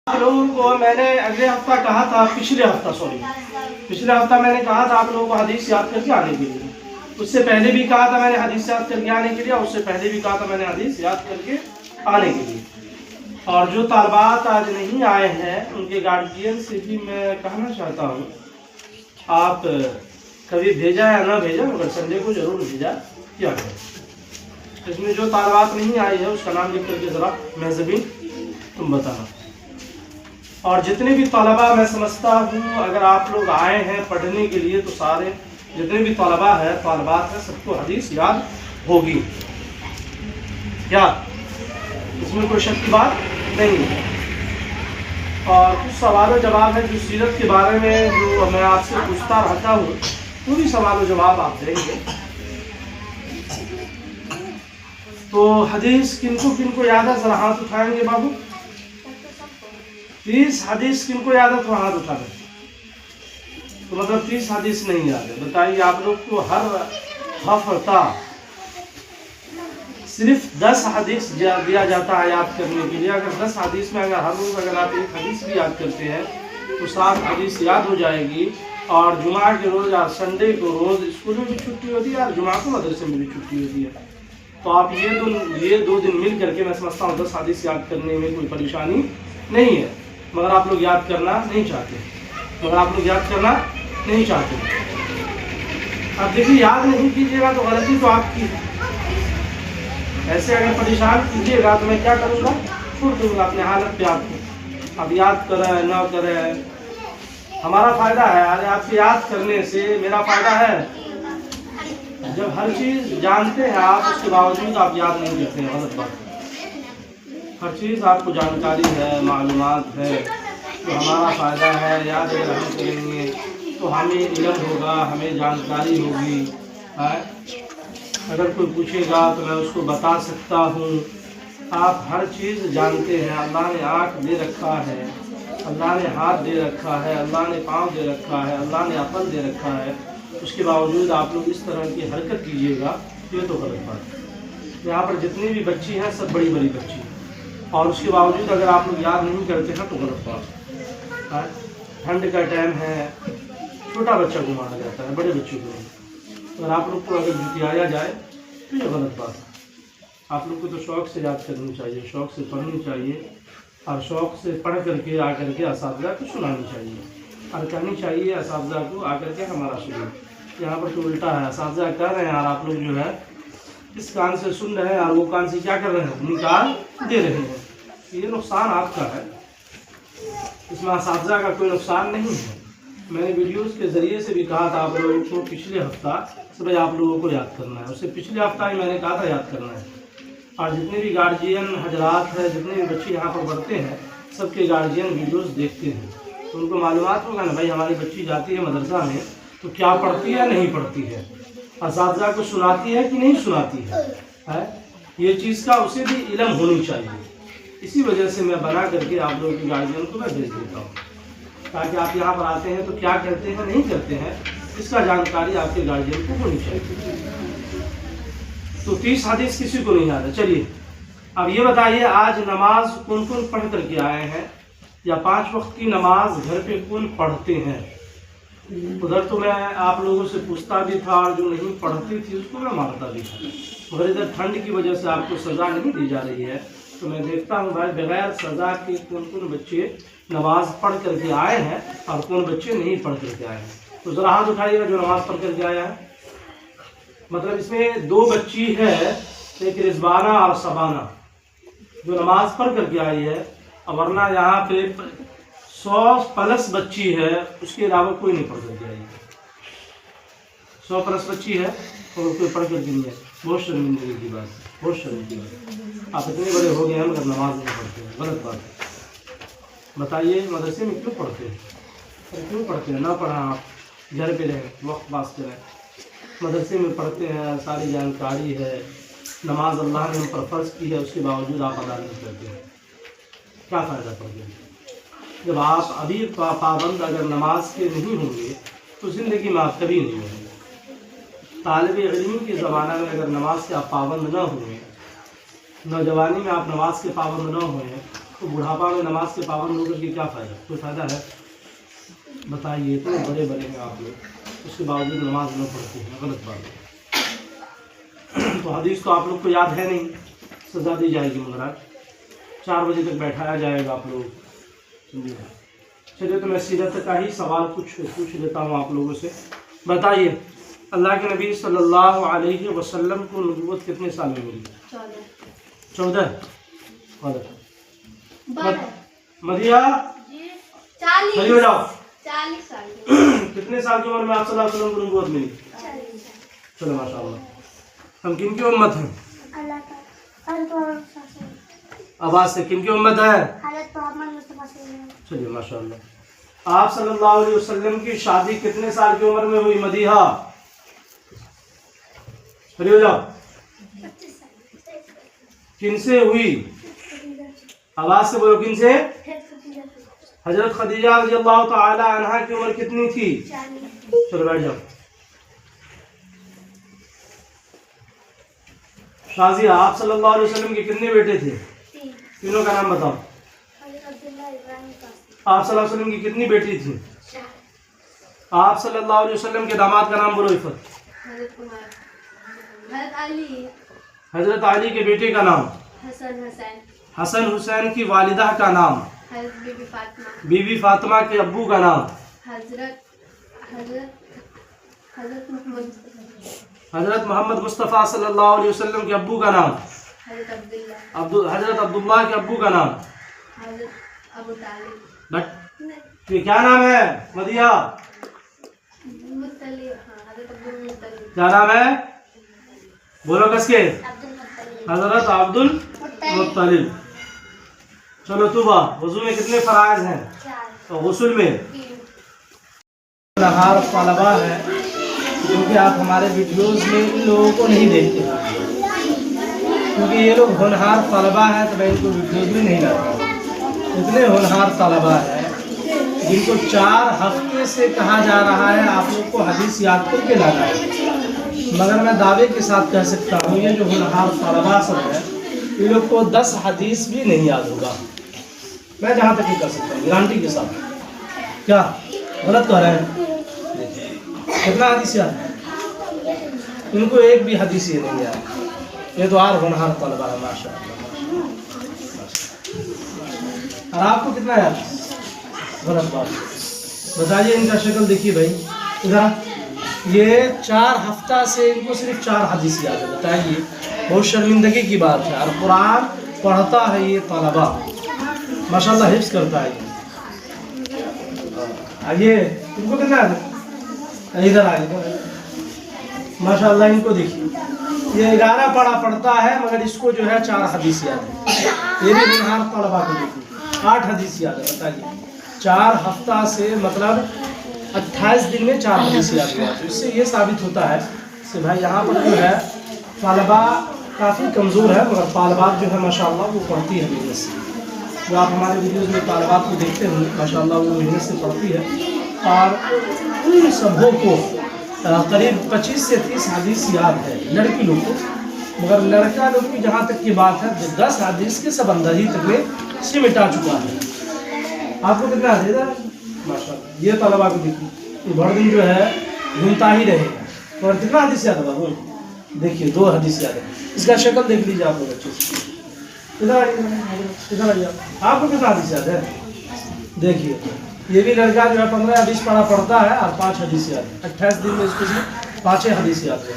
آپ لوگوں کو میں نے اگلے ہفتہ کہا تھا، پچھلے ہفتہ میں نے کہا تھا آپ لوگوں کو حدیث یاد کر کے آنے کے لیے. اس سے پہلے بھی کہا تھا میں نے حدیث یاد کر کے آنے کے لیے، اور اس سے پہلے بھی کہا تھا میں نے حدیث یاد کر کے آنے کے لیے. اور جو طالبات آج نہیں آئے ہیں ان کے گارجین سے بھی میں کہنا چاہتا ہوں، آپ کبھی بھیجا یا نہ بھیجا مگر سنڈے کو ضرور بھیجا کیا کریں. اس میں جو طالبات نہیں آئی ہے اس کا نام لکھ کر کے ذرا مہذبین تم بتانا. اور جتنے بھی طلباء میں سمجھتا ہوں اگر آپ لوگ آئے ہیں پڑھنے کے لیے تو سارے جتنے بھی طلباء ہیں طالبات ہیں سب کو حدیث یاد ہوگی. کیا اس میں کوئی شک کی بات نہیں ہے. اور کچھ سوال و جواب ہے جو سیرت کے بارے میں جو میں آپ سے پوچھتا رہتا ہوں وہ بھی سوال و جواب آپ دیں گے. تو حدیث کن کو یاد ہے؟ ذرا ہاتھ اٹھائیں گے بابو. 30 حدیث کن کو یاد ہے تو ہاتھ اٹھا دیں. تو مطلب 30 حدیث نہیں یاد ہے. بتائیے آپ لوگ کو ہر ہفتہ صرف 10 حدیث دیا جاتا ہے یاد کرنے کے لیے. اگر 10 حدیث میں اگر ہر روز اگر آپ ایک حدیث بھی یاد کرتے ہیں تو 7 حدیث یاد ہو جائے گی. اور جمعہ کے روز اور سنڈے کو روز اسکول میں بھی چھٹی ہوتی ہے اور جمعہ کو مدرسے میں بھی چھٹی ہوتی ہے. تو آپ یہ دو دن مل کر کے میں سمجھتا ہوں 10 حدیث یاد کرنے میں کوئی پریشانی نہیں ہے. مگر آپ لوگ یاد کرنا نہیں چاہتے. اب دیکھیے یاد نہیں کیجیے گا تو غلطی تو آپ کی ہے. ایسے اگر پریشان کیجیے گا تو میں کیا کروں گا؟ چھوڑ دوں گا اپنے حالت پہ آپ کو. اب یاد کریں نہ کریں ہمارا فائدہ ہے. ارے آپ کے یاد کرنے سے میرا فائدہ ہے. جب ہر چیز جانتے ہیں آپ اس کے باوجود آپ یاد نہیں کرتے ہیں، غلط بات ہے. ہر چیز آپ کو جانکاری ہے، معلومات ہے تو ہمارا فائدہ ہے. یاد اگر ہم کریں گے تو ہمیں علم ہوگا، ہمیں جانکاری ہوگی. اگر کوئی پوچھے گا تو میں اس کو بتا سکتا ہوں. آپ ہر چیز جانتے ہیں. اللہ نے آنکھ دے رکھا ہے، اللہ نے ہاتھ دے رکھا ہے، اللہ نے پاؤں دے رکھا ہے، اللہ نے عقل دے رکھا ہے. اس کے باوجود آپ لوگ اس طرح کی حرکت کیجیے گا یہ تو غلط بات ہے. یہاں پر جتنی بھی بچی ہیں سب بڑی بڑی بچی ہیں اور اس کے باوجود اگر آپ لوگ یاد نہیں کرتے ہیں تو غلط بات ہے. ٹھنڈ کا ٹائم ہے، چھوٹا بچہ کو مارا جاتا ہے، بڑے بچوں کو نہیں. اگر آپ لوگ کو اگر جتایا جائے تو یہ غلط بات ہے. آپ لوگ کو تو شوق سے یاد کرنی چاہیے، شوق سے پڑھنی چاہیے اور شوق سے پڑھ کر کے آ کر کے اساتذہ کو سنانی چاہیے اور کہنی چاہیے اساتذہ کو آ کر کے ہمارا سنیں. یہاں پر تو الٹا ہے، اساتذہ کہہ رہے ہیں اور آپ لوگ جو ہے اس کان سے سن رہے ہیں اور وہ کان سے کیا کر رہے ہیں؟ نکال دے رہے ہیں. یہ نقصان آپ کا ہے، اس میں اساتذہ کا کوئی نقصان نہیں ہے. میں نے ویڈیوز کے ذریعے سے بھی کہا تھا آپ لوگوں کو پچھلے ہفتہ صبح آپ لوگوں کو یاد کرنا ہے. اس سے پچھلے ہفتہ ہی میں نے کہا تھا یاد کرنا ہے. اور جتنے بھی گارجین حضرات ہیں، جتنے بھی بچے یہاں پر پڑھتے ہیں سب کے گارجین ویڈیوز دیکھتے ہیں تو ان کو معلومات ہوگا نا بھائی ہماری بچی جاتی ہے مدرسہ میں تو کیا پڑھتی ہے نہیں پڑھتی ہے، اساتذہ کو سناتی ہے کہ نہیں سناتی ہے. یہ چیز کا اسے بھی علم ہونی چاہیے. اسی وجہ سے میں بنا کر کے آپ لوگوں کے گارجین کو میں بھیج دیتا ہوں تاکہ آپ یہاں پر آتے ہیں تو کیا کرتے ہیں نہیں کرتے ہیں اس کا جانکاری آپ کے گارجین کو ہونی چاہیے. تو 30 حدیث کسی کو نہیں یاد ہے. چلیے اب یہ بتائیے آج نماز کون کون پڑھ کر کے آئے ہیں یا 5 وقت کی نماز گھر پہ کون پڑھتے ہیں؟ ادھر تو میں آپ لوگوں سے پوچھتا بھی تھا اور جو نہیں پڑھتی تھی اس کو میں مارتا بھی تھا. مگر ادھر ٹھنڈ کی وجہ سے آپ کو سزا نہیں دی جا رہی ہے تو میں دیکھتا ہوں بھائی بغیر سزا کے کون بچے نماز پڑھ کر کے آئے ہیں اور کون بچے نہیں پڑھ کر کے آئے ہیں. تو ذرا ہاتھ اٹھائیے گا جو نماز پڑھ کر کے آیا ہے. مطلب اس میں 2 بچی ہے، ایک رضوانہ اور شبانہ جو نماز پڑھ کر کے آئی ہے. ورنہ یہاں پہ 100+ بچی ہے اس کے علاوہ کوئی نہیں پڑھ کر کے آئی ہے. 100+ بچی ہے اور کوئی پڑھ کر کے نہیں ہے. بہت شرمندگی کی بات ہے، بہت شرمندگی کی بات. آپ اتنے بڑے ہو گئے ہیں مگر نماز نہیں پڑھتے ہیں، غلط بات ہے. بتائیے مدرسے میں کیوں پڑھتے ہیں؟ نہ پڑھا آپ گھر پہ رہیں، وقت پاس کریں. مدرسے میں پڑھتے ہیں، ساری جانکاری ہے. نماز اللہ نے ہم پر فرض کی ہے، اس کے باوجود آپ ادا نہیں کرتے ہیں. کیا فائدہ پڑ گیا؟ جب آپ ابھی پابند اگر نماز کے نہیں ہوں گے تو زندگی میں آپ کبھی نہیں ہوں گے. طالب علم کے زمانہ میں اگر نماز کے آپ پابند نہ ہوئے، نوجوانی میں آپ نماز کے پابند نہ ہوئے تو بڑھاپا میں نماز کے پابند ہو کر کے کیا فائدہ؟ کوئی فائدہ ہے؟ بتائیے. اتنے بڑے بڑے ہیں آپ لوگ, اس کے باوجود نماز نہ پڑھتے ہیں, غلط بات ہے. تو حدیث تو آپ لوگ کو یاد ہے نہیں, سزا دی جائے گی. مگر آج 4 بجے تک بیٹھایا جائے گا آپ لوگ. چلیے, تو میں سیرت کا ہی سوال کچھ پوچھ لیتا ہوں آپ لوگوں سے. بتائیے, اللہ کے نبی صلی اللہ علیہ وسلم کو نبوت کتنے سال میں ملی؟ 14. مدیہ صحیح ہو جاؤ. 40 سال. کتنے سال کی عمر میں آپ صلی اللہ علیہ وسلم کو نبوت ملی؟ چلو ماشاء اللہ. ہم کن کی امت ہیں؟ آواز سے, کن کی امت ہے؟ چلیے ماشاء اللہ. آپ صلی اللہ علیہ وسلم کی شادی کتنے سال کی عمر میں ہوئی مدیحہ؟ کھڑی ہو جاؤ. کن سے ہوئی؟ آواز سے بولو, کن سے؟ حضرت خدیجہ رضی اللہ تعالی عنہا کی عمر کتنی تھی؟ چلو بیٹھ جاؤ. شازیہ, آپ صلی اللہ علیہ وسلم کے کتنے بیٹے تھے؟ تینوں کا نام بتاؤ. آپ صلی اللہ علیہ وسلم کی کتنی بیٹی تھی؟ آپ صلی اللہ علیہ وسلم کے داماد کا نام بولو. عفت. حضرت علی کے بیٹے کا نام؟ حسن حسین کی والدہ کا نام؟ بی بی فاطمہ کے ابو کا نام؟ حضرت محمد مصطفیٰ صلی اللہ علیہ وسلم کے ابو کا نام؟ حضرت عبداللہ کے ابو کا نام؟ یہ کیا نام ہے مدیحہ؟ کیا نام ہے بولو کس کے؟ حضرت عبد المطلب. چلو توبہ, وضو میں کتنے فرائض ہیں؟ غسل میں؟ ہونہار طلبہ ہے کیونکہ آپ ہمارے ویڈیوز میں ان لوگوں کو نہیں دیکھتے, کیونکہ یہ لوگ ہونہار طلبہ ہیں تو میں ان کو ویڈیوز میں نہیں لاتا. اتنے ہونہار طلبہ ہیں جن کو 4 ہفتے سے کہا جا رہا ہے آپ لوگ کو حدیث یاد کر کے لانا ہے, مگر میں دعوے کے ساتھ کہہ سکتا ہوں یہ جو ہونہار طلبہ سب ہے یہ لوگ کو 10 حدیث بھی نہیں یاد ہوگا. میں جہاں تک یہ کر سکتا ہوں گارنٹی کے ساتھ. کیا غلط کہہ رہے ہیں؟ کتنا حدیث یاد ہے؟ ان کو ایک بھی حدیث یہ نہیں یاد. یہ تو اور ہونہار طلبہ ہے ماشاء اللہ. اور آپ کو کتنا یاد؟ غلط بات. بتائیے ان کا شکل دیکھیے بھائی ادھر. یہ 4 ہفتہ سے ان کو صرف 4 حدیث یاد ہے. بتائیے, بہت شرمندگی کی بات ہے. اور قرآن پڑھتا ہے یہ طلبہ ماشاءاللہ, حفظ کرتا ہے. آئیے ان کو کتنا ہے؟ ادھر آئیے ماشاءاللہ. ان کو دیکھیے, یہ 11 پڑھا پڑھتا ہے مگر اس کو جو ہے 4 حدیث یاد ہے. یہ بھی ہونہار طلبہ کو دیکھیے 8 حدیث یاد ہے. بتائیے 4 ہفتہ سے مطلب 28 دن میں 4 حدیث یاد ہوا. تو اس سے یہ ثابت ہوتا ہے کہ بھائی یہاں پر جو ہے طلبہ کافی کمزور ہے, مگر طالبات جو ہے ماشاءاللہ وہ پڑھتی ہے محنت سے. جو آپ ہمارے ویڈیوز میں طالبات کو دیکھتے ہیں ماشاءاللہ وہ محنت سے پڑھتی ہے. اور ان سبوں کو قریب 25 سے 30 حدیث یاد ہے لڑکی لوگ کو, مگر لڑکا لوگ کی جہاں تک کی بات ہے 10 حدیث کے سب اندازی تک میں سمٹا چکا ہے. آپ کو کتنا حدیث ہے ماشاءاللہ. یہ طلبہ کو دیکھیے, یہ بڑھ دن جو ہے گھومتا ہی رہے گا. اور کتنا حدیث یاد ہے؟ دیکھیے 2 حدیث یاد ہے. اس کا شکل دیکھ لیجیے آپ لوگ اچھے سے. ادھر آئیے, آپ کو کتنا حدیث یاد ہے؟ دیکھیے یہ بھی لڑکا جو ہے 15 حدیث پڑھتا ہے اور 5 حدیث یاد ہے. 28 دن میں اس کو 5 حدیث یاد ہے.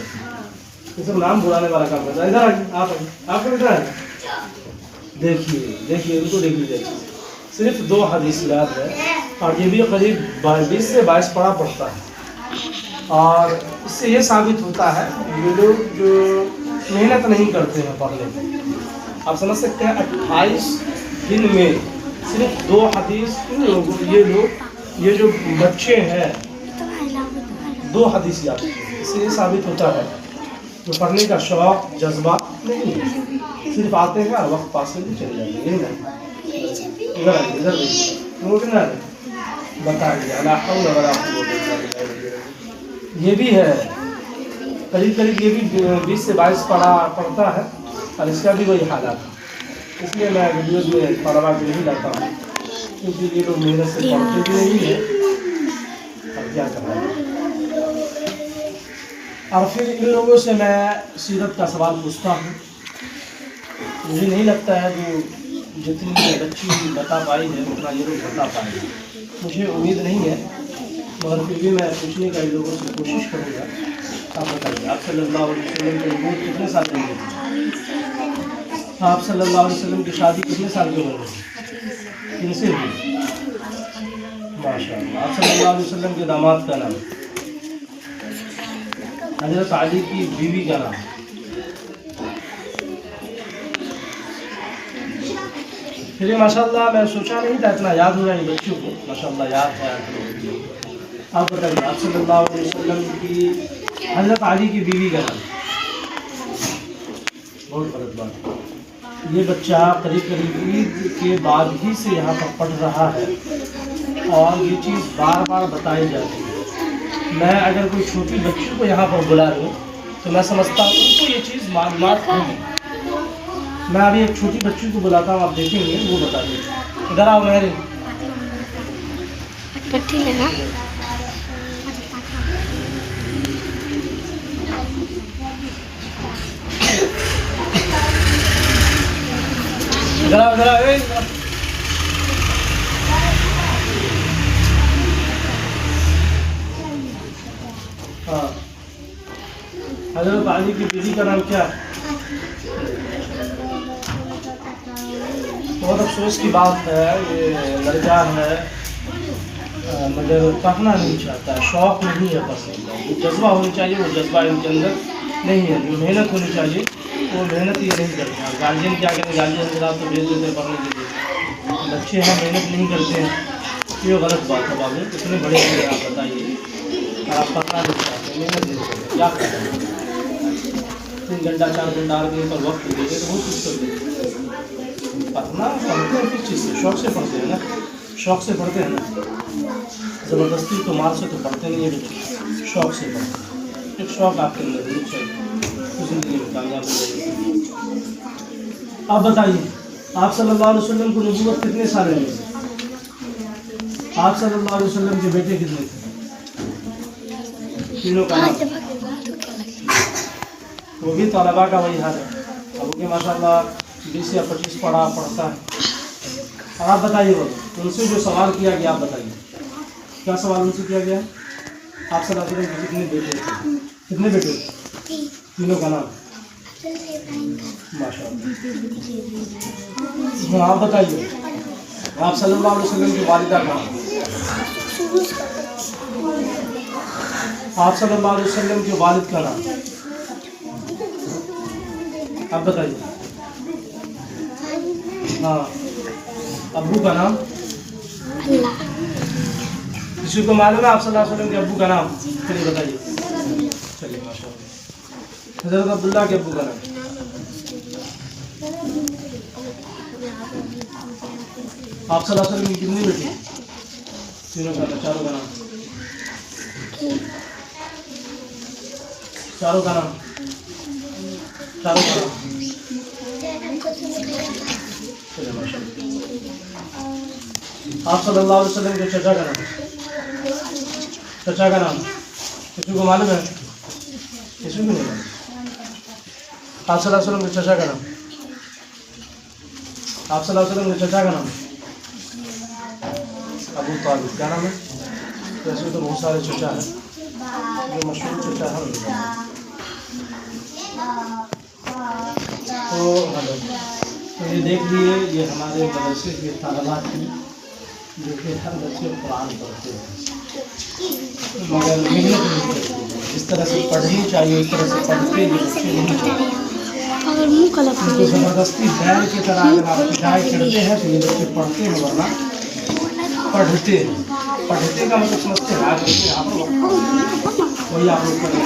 یہ سب نام بلانے والا کام کرتا ہے. ادھر آئیے, آپ کو کتنا ہے؟ دیکھیے ان کو دیکھ لیجیے. صرف 2 حدیث یاد ہے اور یہ بھی قریب 20 سے 22 پڑھا پڑھتا ہے. اور اس سے یہ ثابت ہوتا ہے یہ لوگ جو محنت نہیں کرتے ہیں پڑھنے میں. آپ سمجھ سکتے ہیں 28 دن میں صرف 2 حدیث. یہ جو بچے ہیں 2 حدیث یاد ہیں. اس سے یہ ثابت ہوتا ہے کہ پڑھنے کا شوق جذبہ نہیں ہے, صرف آتے ہیں اور وقت پاس کر کے چلے جاتے ہیں. یہی نہیں. ادھر کتنا ہے بتائیے. یہ بھی ہے قریب یہ بھی 20 سے 22 پڑھتا ہے اور اس کا بھی وہی حالات ہے. اس لیے میں ویڈیوز میں طلبا کو نہیں لاتا ہوں، کیونکہ یہ لوگ محنت سے پڑھتے بھی نہیں ہیں، اب کیا کرنا ہے۔ اور پھر ان لوگوں سے میں سیرت کا سوال پوچھتا ہوں، مجھے نہیں لگتا ہے جو جتنی بچی بتا پائی ہے اتنا یہ لوگ بتا پائے ہیں، مجھے امید نہیں ہے، مگر پھر بھی میں پوچھنے کا ان لوگوں سے کوشش کروں گا۔ آپ بتائیے، آپ صلی اللہ علیہ وسلم کی عمر کتنے سال کی ہوئی؟ آپ صلی اللہ علیہ وسلم کی شادی کتنے سال کی عمر میں؟ کن سے ہوئی؟ ماشاء اللہ۔ آپ صلی اللہ علیہ وسلم کے داماد کا نام؟ حضرت علی کی بیوی کا نام؟ پھر ماشاء اللہ میں سوچا نہیں تھا اتنا یاد ہوگا ان بچوں کو، ماشاء اللہ یاد ہے۔ آپ بتائیے، آپ صلی اللہ علیہ وسلم کی حضرت علی کی بیوی کا نام؟ بہت غلط بات، یہ بچہ قریب قریب عید کے بعد ہی سے یہاں پر پڑھ رہا ہے اور یہ چیز بار بار بتائی جاتی ہے۔ میں اگر کوئی چھوٹی بچی کو یہاں پر بلا لوں تو میں سمجھتا ہوں ان کو یہ چیز معلومات ہوگی۔ میں ابھی ایک چھوٹی بچی کو بلاتا ہوں، آپ دیکھیں گے وہ بتا دیں۔ ادھر آؤ میرے، ادھر آؤ، ادھر آؤ۔ ہاں، حضرت علی کی بیوی کا نام کیا ہے؟ بہت افسوس کی بات ہے، یہ لڑکا ہے مگر پڑھنا نہیں چاہتا ہے، شوق نہیں ہے پڑھنے کا، جو جذبہ ہونی چاہیے وہ جذبہ ان کے اندر نہیں ہے، جو محنت ہونی چاہیے وہ محنت یہ نہیں کرتے ہیں۔ گارجین کیا کریں، گارجین حضرات تو بھیج دیتے ہیں پڑھنے کے لیے، بچے ہیں محنت نہیں کرتے ہیں، یہ غلط بات ہے۔ بابو کتنے بڑے ہیں آپ بتائیے، اور آپ پڑھنا نہیں چاہتے، محنت نہیں کرتے، کیا کریں؟ 3 گھنٹہ 4 گھنٹہ آر کے پر وقت دے تو وہ کچھ کر دیں۔ پڑھنا پڑھتے ہیں کس چیز سے؟ شوق سے پڑھتے ہیں نا، شوق سے پڑھتے ہیں نا، زبردستی تو مال سے تو پڑھتے نہیں ہیں بچے، شوق سے پڑھتے ہیں۔ ایک شوق آپ کے اندر ضرور چاہیے تو زندگی میں کامیاب ہو جائے گی۔ آپ بتائیے، آپ صلی اللہ علیہ وسلم کو نبوت کتنے سال میں ملی؟ آپ صلی اللہ علیہ وسلم کے بیٹے کتنے تھے؟ تینوں کا نام؟ وہ بھی طلبا کا وہی حال ہے، اب کہ ماشاء اللہ 20 یا 25 پڑھتا ہے۔ اور آپ بتائیے، وہ ان سے جو سوال کیا گیا آپ بتائیے، کیا سوال ان سے کیا گیا؟ آپ صلی اللہ علیہ وسلم کے کتنے بیٹے تھے؟ کتنے بیٹے تھے؟ تینوں کا نام؟ ماشاء اللہ۔ آپ بتائیے، آپ صلی اللہ علیہ وسلم کی والدہ کا نام؟ آپ صلی اللہ علیہ وسلم کے والد کا نام؟ آپ بتائیے۔ ہاں، ابو کا نام؟ کسی کو معلوم ہے آپ صلی اللہ علیہ وسلم کے ابو کا نام؟ چلیے بتائیے۔ چلیے ماشاء اللہ۔ حضرت عبداللہ کے ابو کا نام؟ آپ صلی اللہ علیہ وسلم کی کتنی بیٹی؟ تینوں کا نام؟ چاروں کا نام؟ چاروں کا نام؟ چاروں کا نام؟ آپ صلی اللہ علیہ وسلم کے چچا کا نام؟ چچا کا نام کسی کو معلوم ہے؟ کسی کو نہیں معلوم؟ آپ صلی اللہ علیہ وسلم کے چچا کا نام؟ آپ صلی اللہ علیہ وسلم کے چچا کا نام؟ ابو طالب۔ کیا نام ہے؟ ویسے تو بہت سارے چچا ہیں، جو مشہور چچا ہے تو یہ دیکھ لیے، یہ ہمارے مدرسے کے طالبات ہیں جو کہ ہر بچے قرآن پڑھتے ہیں مگر محنت نہیں کرتے، جس طرح سے پڑھنی چاہیے اس طرح سے پڑھتے یہ بچے نہیں چاہیے۔ ان کو زبردستی بیل کی طرح اگر آپ پٹائی کرتے ہیں تو یہ بچے پڑھتے ہیں، ورنہ پڑھتے ہیں۔ پڑھتے کا مطلب سمجھتے ہیں، وہی آپ لوگ کریں۔